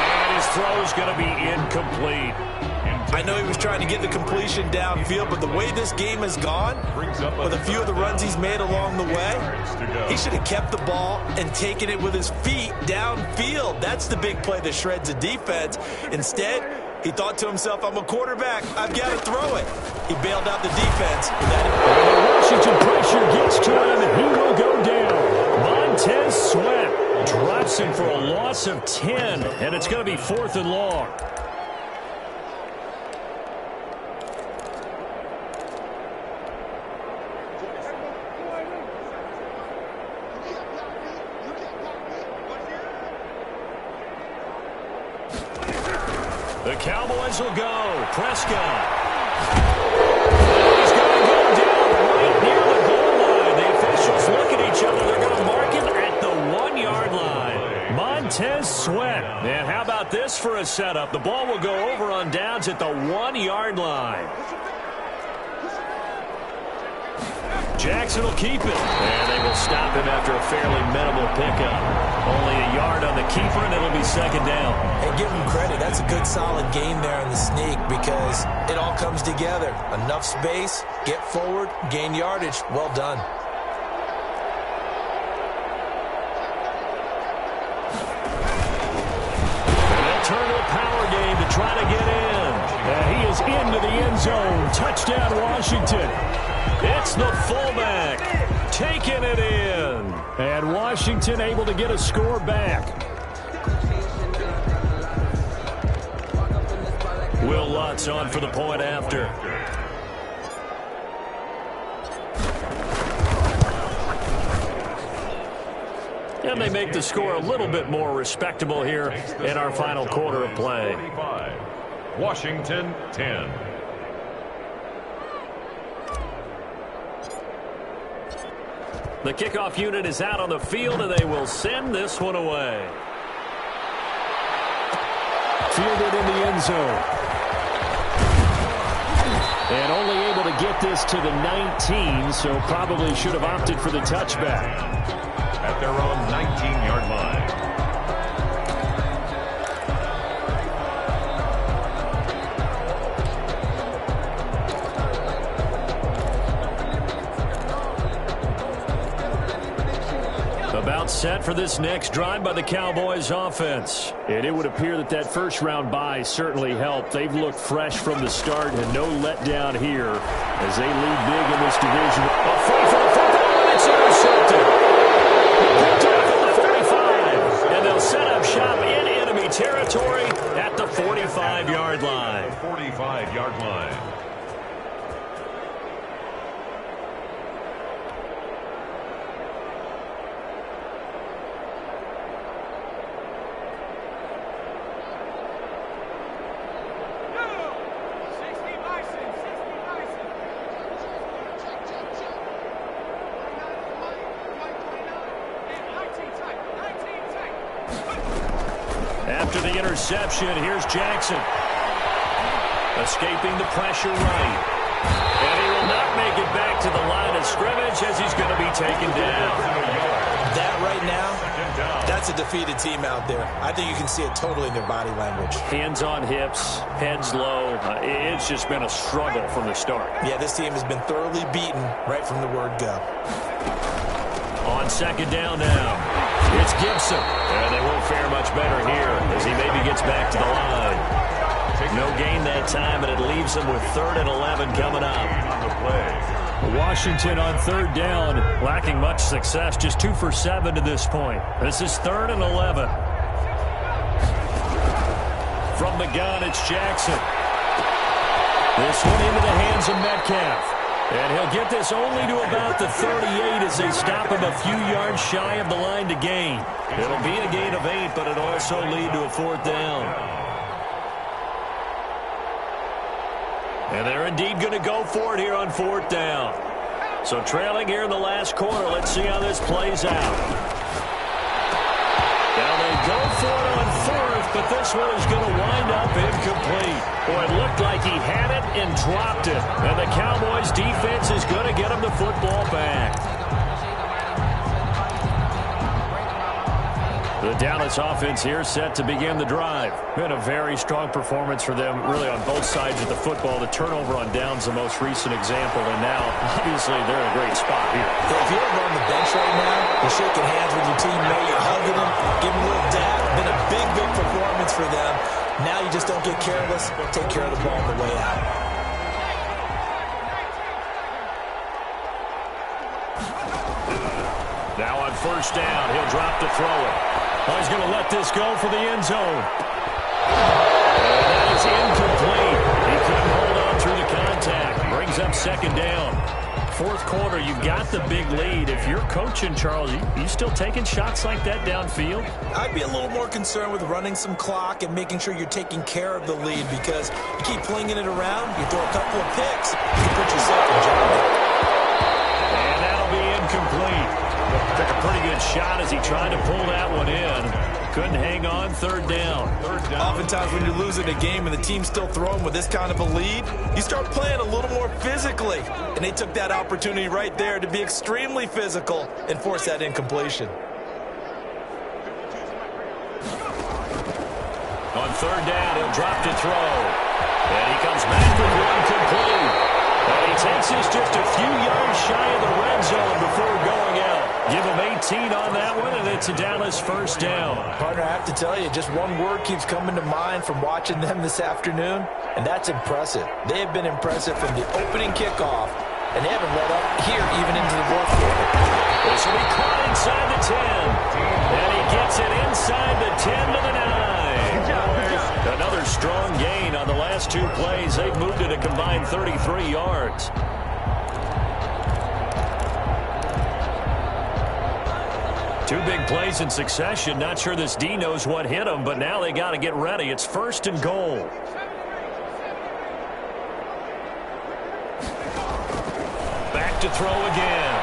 And his throw is going to be incomplete. I know he was trying to get the completion downfield, but the way this game has gone, with a few of the runs he's made along the way, he should have kept the ball and taken it with his feet downfield. That's the big play that shreds the defense. Instead, he thought to himself, I'm a quarterback, I've got to throw it. He bailed out the defense. Washington pressure gets to him, and he will go down. Montez Sweat drops him for a loss of 10, and it's going to be 4th and long. The Cowboys will go. Prescott. He's going to go down right near the goal line. The officials look at each other. They're going to mark him at the 1-yard line. Montez Sweat. And how about this for a setup? The ball will go over on downs at the 1-yard line. Jackson will keep it. And they will stop him after a fairly minimal pickup. Only a yard on the keeper, and it'll be 2nd down. And give him credit. That's a good, solid game there in the sneak because it all comes together. Enough space, get forward, gain yardage. Well done. And they'll turn to a power game to try to get in. And he is into the end zone. Touchdown, Washington. It's the fullback taking it in. And Washington able to get a score back. Will Lutz on for the point after. And they make the score a little bit more respectable here in our final quarter of play. Washington 10. The kickoff unit is out on the field, and they will send this one away. Fielded in the end zone. And only able to get this to the 19, so probably should have opted for the touchback. At their own 19-yard line. About set for this next drive by the Cowboys offense. And it would appear that that first-round bye certainly helped. They've looked fresh from the start and no letdown here as they lead big in this division. A fight for the football, and it's intercepted. Picked up at the 45, and they'll set up shop in enemy territory at the 45-yard line. 45-yard line. After the interception, here's Jackson. Escaping the pressure right. And he will not make it back to the line of scrimmage as he's going to be taken down. That right now, that's a defeated team out there. I think you can see it totally in their body language. Hands on hips, heads low. It's just been a struggle from the start. Yeah, this team has been thoroughly beaten right from the word go. On 2nd down now. It's Gibson. And they won't fare much better here as he maybe gets back to the line. No gain that time, and it leaves them with 3rd and 11 coming up. Washington on 3rd down, lacking much success, just 2 for 7 to this point. This is 3rd and 11. From the gun, it's Jackson. This one into the hands of Metcalf. And he'll get this only to about the 38 as they stop him a few yards shy of the line to gain. It'll be a gain of 8, but it'll also lead to a 4th down. And they're indeed going to go for it here on 4th down. So trailing here in the last quarter. Let's see how this plays out. Now they go for it on 4th, but this one is going to wind up incomplete. Boy, it looked like he had it and dropped it. And the Cowboys defense is going to get him the football back. The Dallas offense here set to begin the drive. Been a very strong performance for them, really on both sides of the football. The turnover on downs the most recent example, and now, obviously, they're in a great spot here. If you're on the bench right now, you're shaking hands with your teammate, you're hugging them, giving a little dab. Been a big, big performance for them. Now you just don't get careless. Take care of the ball on the way out. Now on 1st down, he'll drop to throw it. Oh, he's going to let this go for the end zone. And that is incomplete. He couldn't hold on through the contact. Brings up 2nd down. 4th quarter, you got the big lead. If you're coaching, Charles, you still taking shots like that downfield? I'd be a little more concerned with running some clock and making sure you're taking care of the lead, because you keep flinging it around, you throw a couple of picks, you put yourself in jeopardy. And that'll be incomplete. Took a pretty good shot as he tried to pull that one in. Couldn't hang on. 3rd down. Oftentimes when you're losing a game and the team's still throwing with this kind of a lead, you start playing a little more physically. And they took that opportunity right there to be extremely physical and force that incompletion. On 3rd down, he'll drop to throw. And he comes back with one complete. And he takes this just a few yards shy of the red zone before going out. Give him 18 on that one, and it's a Dallas 1st down. Partner, I have to tell you, just one word keeps coming to mind from watching them this afternoon, and that's impressive. They have been impressive from the opening kickoff, and they haven't let up here even into the 4th quarter. This will be caught inside the 10. And he gets it inside the 10 to the 9. Another strong gain on the last 2 plays. They've moved it a combined 33 yards. Two big plays in succession. Not sure this D knows what hit him, but now they got to get ready. It's 1st and goal. Back to throw again.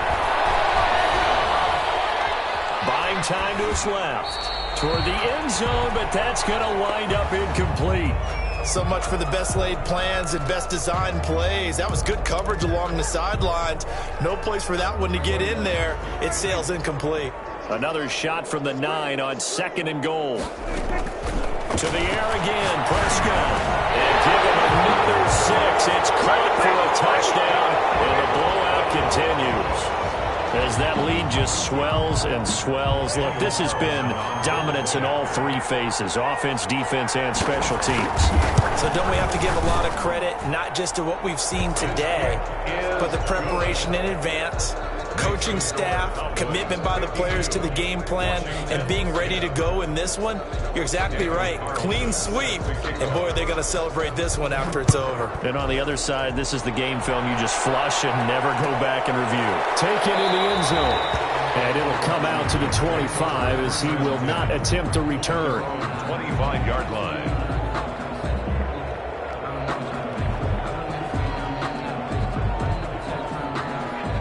Buying time to his left. Toward the end zone, but that's going to wind up incomplete. So much for the best laid plans and best designed plays. That was good coverage along the sidelines. No place for that one to get in there. It sails incomplete. Another shot from the 9 on 2nd and goal. To the air again, Prescott. And give him another 6. It's caught for a touchdown, and the blowout continues. As that lead just swells and swells. Look, this has been dominance in all 3 phases, offense, defense, and special teams. So don't we have to give a lot of credit, not just to what we've seen today, but the preparation in advance, coaching staff, commitment by the players to the game plan, and being ready to go in this one? You're exactly right. Clean sweep. And, boy, they're going to celebrate this one after it's over. And on the other side, this is the game film you just flush and never go back and review. Take it in the end zone. And it'll come out to the 25 as he will not attempt to return. 25-yard line.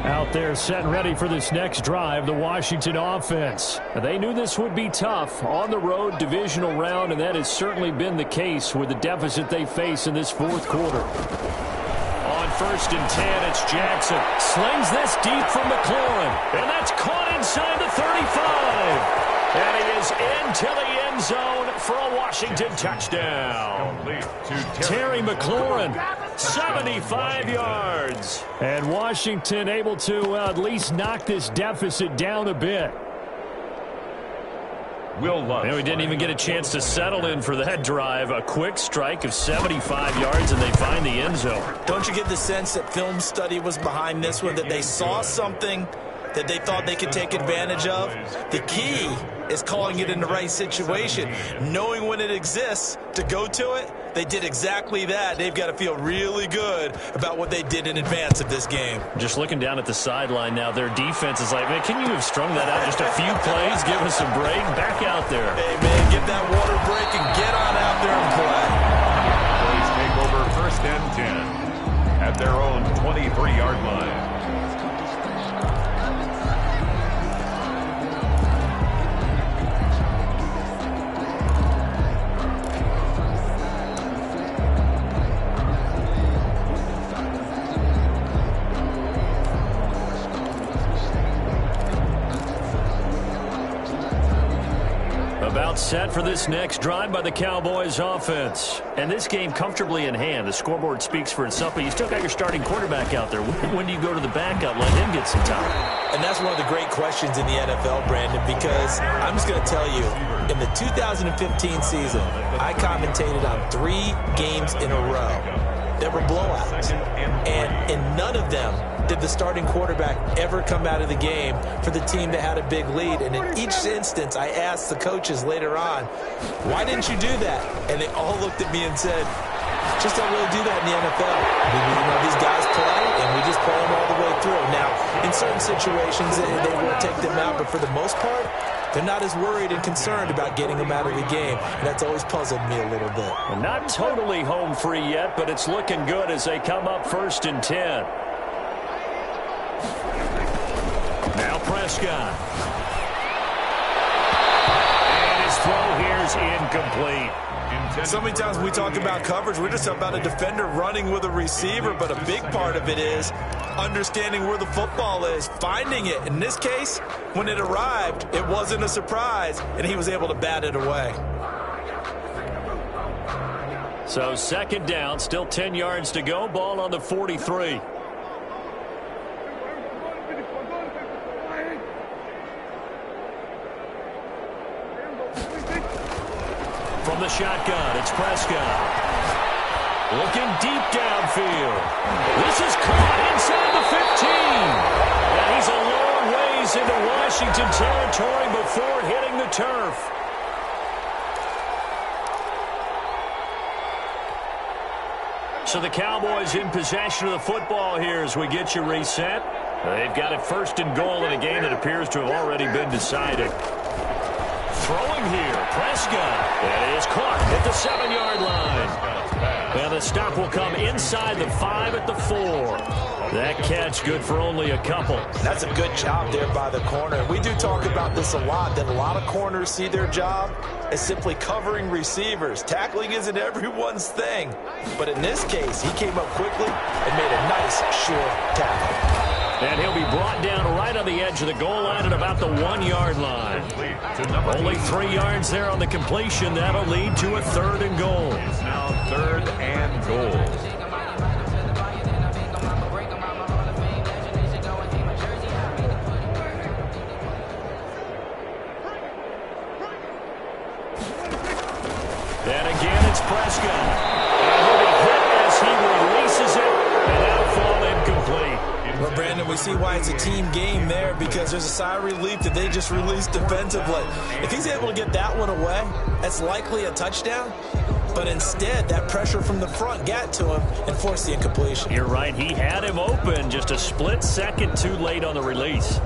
Out there set and ready for this next drive, the Washington offense. They knew this would be tough on the road, divisional round, and that has certainly been the case with the deficit they face in this 4th quarter. On 1st and 10, it's Jackson. Slings this deep from McLaurin, and that's caught inside the 35. And he is into the end zone for a Washington touchdown. Terry McLaurin, 75 yards. And Washington able to at least knock this deficit down a bit. And we didn't even get a chance to settle in for that drive. A quick strike of 75 yards, and they find the end zone. Don't you get the sense that film study was behind this one, that they saw something that they thought they could take advantage of? The key is calling it in the right situation, knowing when it exists to go to it. They did exactly that. They've got to feel really good about what they did in advance of this game. Just looking down at the sideline now, their defense is like, man, can you have strung that out just a few plays? Give us a break. Back out there. Hey, man, get that water break and get on out there and play. Plays take over 1st and 10. at their own 23-yard line. About set for this next drive by the Cowboys offense. And this game comfortably in hand. The scoreboard speaks for itself, but you still got your starting quarterback out there. When do you go to the backup, let him get some time? And that's one of the great questions in the NFL, Brandon, because I'm just going to tell you, in the 2015 season, I commentated on 3 games in a row that were blowouts. And in none of them did the starting quarterback ever come out of the game for the team that had a big lead. And in each instance, I asked the coaches later on, why didn't you do that? And they all looked at me and said, just don't really do that in the NFL. You know, these guys play, and we just play them all the way through. Now, in certain situations, they will take them out, but for the most part, they're not as worried and concerned about getting them out of the game. And that's always puzzled me a little bit. Well, not totally home free yet, but it's looking good as they come up 1st and 10. Now Prescott. And his throw here is incomplete. So many times we talk about coverage, we're just about a defender running with a receiver, but a big part of it is understanding where the football is, finding it. In this case, when it arrived, it wasn't a surprise, and he was able to bat it away. So 2nd down, still 10 yards to go, ball on the 43. From the shotgun, it's Prescott. Looking deep downfield. This is caught inside the 15. And he's a long ways into Washington territory before hitting the turf. So the Cowboys in possession of the football here as we get you reset. They've got it 1st and goal in a game that appears to have already been decided. Throwing here, Prescott. It is caught at the 7-yard line. And the stop will come inside the 5 at the 4. That catch good for only a couple. That's a good job there by the corner. We do talk about this a lot, that a lot of corners see their job as simply covering receivers. Tackling isn't everyone's thing. But in this case, he came up quickly and made a nice, short tackle. And he'll be brought down right on the edge of the goal line at about the 1-yard line. Only 3 yards there on the completion. That'll lead to a 3rd and goal. It's now 3rd and goal. And again, it's Prescott. And he'll be hit as he releases it, and that'll fall incomplete. Well, Brandon, we see why it's a team game there, because there's a sigh of relief that they just released defensively. If he's able to get that one away, that's likely a touchdown. But instead, that pressure from the front got to him and forced the incompletion. You're right. He had him open just a split second too late on the release.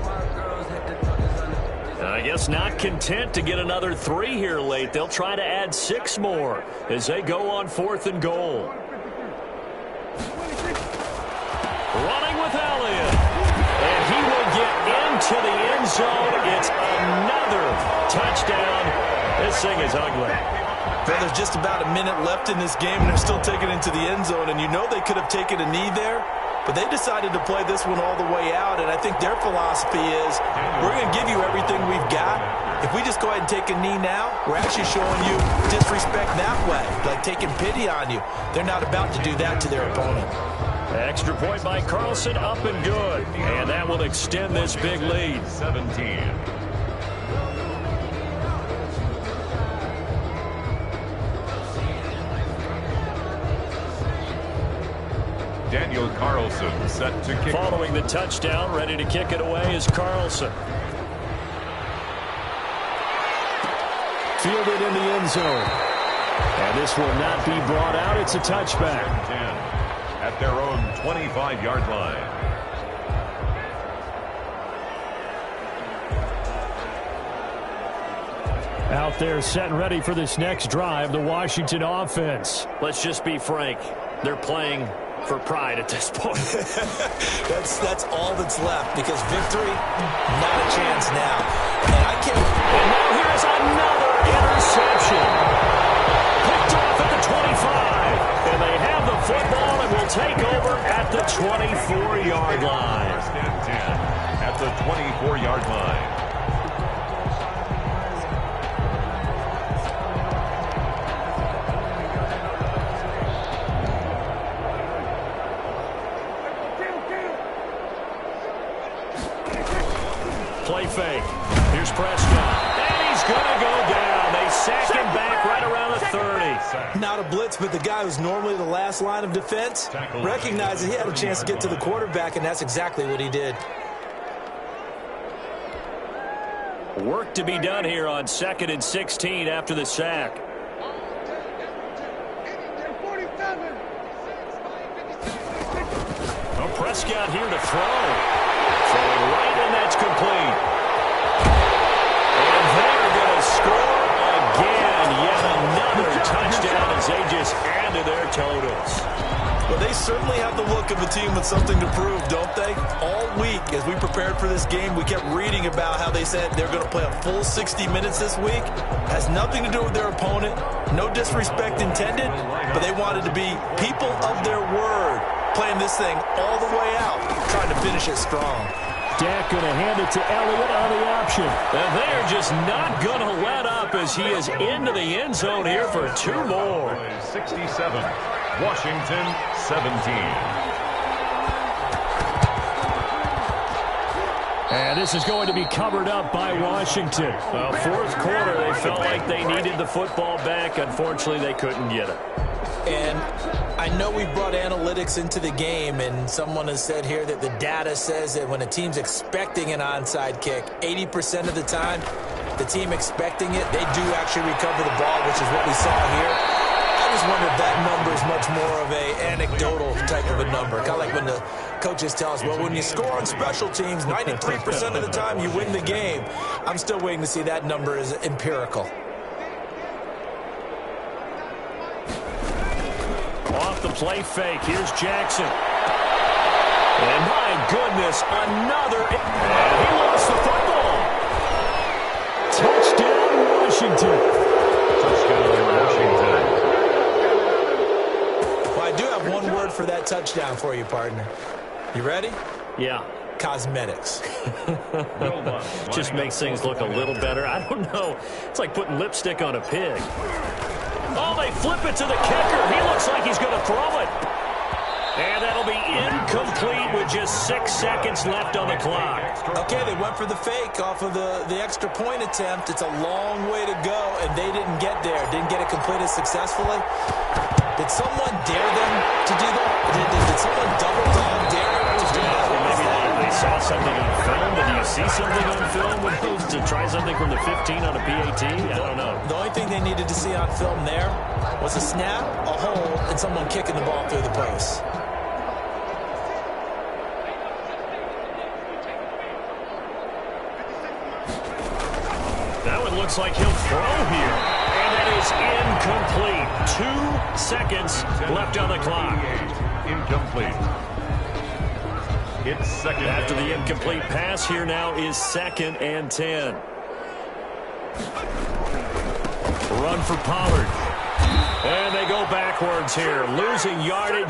I guess not content to get another 3 here late. They'll try to add 6 more as they go on 4th and goal. Running with Elliott. And he will get into the end zone. It's another touchdown. This thing is ugly. Well, there's just about a minute left in this game, and they're still taking it into the end zone. And you know they could have taken a knee there, but they decided to play this one all the way out. And I think their philosophy is, we're going to give you everything we've got. If we just go ahead and take a knee now, we're actually showing you disrespect that way, like taking pity on you. They're not about to do that to their opponent. Extra point by Carlson, up and good. And that will extend this big lead. 17. Daniel Carlson set to kick. Following the touchdown, ready to kick it away is Carlson. Fielded in the end zone. And this will not be brought out. It's a touchback. 10 at their own 25-yard line. Out there set and ready for this next drive, the Washington offense. Let's just be frank. They're playing for pride at this point. that's all that's left, because victory, not a chance now. And I can't. And now here's another interception. Picked off at the 25. And they have the football and will take over at the 24-yard line. First and 10 at the 24-yard line. Play fake. Here's Prescott. And he's going to go down. They sack him back right around the 30. Not a blitz, but the guy who's normally the last line of defense recognizes he had a chance to get to the quarterback, and that's exactly what he did. Work to be done here on 2nd and 16 after the sack. Well, Prescott here to throw. Throwing right, and that's complete. And they're going to score again. Yet another touchdown as they just add to their totals. Well, they certainly have the look of a team with something to prove, don't they? All week, as we prepared for this game, we kept reading about how they said they're going to play a full 60 minutes this week. Has nothing to do with their opponent. No disrespect intended, but they wanted to be people of their word, playing this thing all the way out, trying to finish it strong. Dak going to hand it to Elliott on the option. And they're just not going to let up as he is into the end zone here for 2 more. 67, Washington 17. And this is going to be covered up by Washington. Well, 4th quarter, they felt like they needed the football back. Unfortunately, they couldn't get it. And I know we brought analytics into the game, and someone has said here that the data says that when a team's expecting an onside kick, 80% of the time, the team expecting it, they do actually recover the ball, which is what we saw here. I just wonder if that number is much more of a anecdotal type of a number. Kind of like when the coaches tell us, well, when you score on special teams, 93% of the time you win the game. I'm still waiting to see that number is empirical. Off the play fake, here's Jackson. And my goodness, another. And he lost the football. Touchdown, Washington. Touchdown, Washington. Well, I do have one word for that touchdown for you, partner. You ready? Yeah. Cosmetics. Just makes things look a little better. I don't know. It's like putting lipstick on a pig. Oh, they flip it to the kicker. He looks like he's going to throw it. And that'll be incomplete with just 6 seconds left on the clock. Okay, they went for the fake off of the extra point attempt. It's a long way to go, and they didn't get there. Didn't get it completed successfully. Did someone dare them to do that? Did someone double dog dare them to do that? Maybe they saw something on film. Did you see something on film with those to try something from the 15 on a PAT? I don't know. The only thing they needed to see on film there was a snap, a hole, and someone kicking the ball through the post. That one looks like he'll throw here. And that is incomplete. 2 seconds left on the clock. Incomplete. It's second. After the incomplete pass, here now is 2nd and 10. Run for Pollard. And they go backwards here, losing yardage.